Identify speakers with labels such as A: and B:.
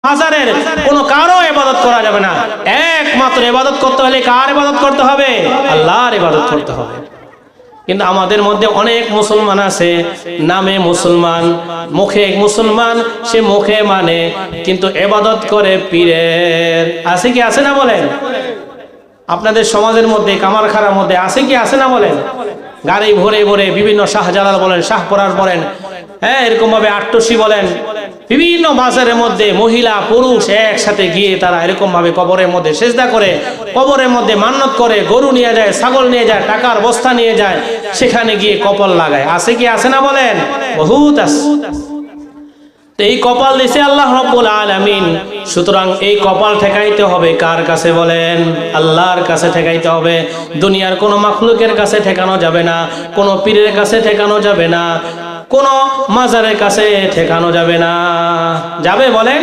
A: হাজারের কোনো কারো ইবাদত করা যাবে না। একমাত্র ইবাদত করতে হলে কার ইবাদত করতে হবে? আল্লাহর ইবাদত করতে হবে। কিন্তু আমাদের মধ্যে অনেক মুসলমান আছে, নামে মুসলমান, মুখে মুসলমান, সে মুখে মানে কিন্তু ইবাদত করে পীরের। আছে কি আছে না বলেন? আপনাদের সমাজের মধ্যে কামারখানার মধ্যে আছে কি আছে না বলেন? গাড়ি ভরে ভরে বিভিন্ন শাহজালাল বলেন, শাহপরার বলেন, হ্যাঁ এরকম ভাবে আট্টসি বলেন, বিভিন্ন বাজারের মধ্যে মহিলা পুরুষ একসাথে গিয়ে তারা এরকম ভাবে কবরের মধ্যে সেজদা করে, কবরের মধ্যে মান্নত করে, গরু নিয়ে যায়, ছাগল নিয়ে যায়, টাকার বস্তা নিয়ে যায়, সেখানে গিয়ে কপাল লাগায়। আছে কি আছে না বলেন? বহুত আছে। তো এই কপাল দিয়েছে আল্লাহ রাব্বুল আলামিন। সুতরাং এই কপাল ঠেকাইতে হবে কার কাছে বলেন? আল্লাহর কাছে ঠেকাইতে হবে। দুনিয়ার কোনো মাখলুকের কাছে ঠেকানো যাবে না, কোনো পীরের কাছে ঠেকানো যাবে না, কোনো মাজারের কাছে ঠেকানো যাবে না। যাবে বলেন?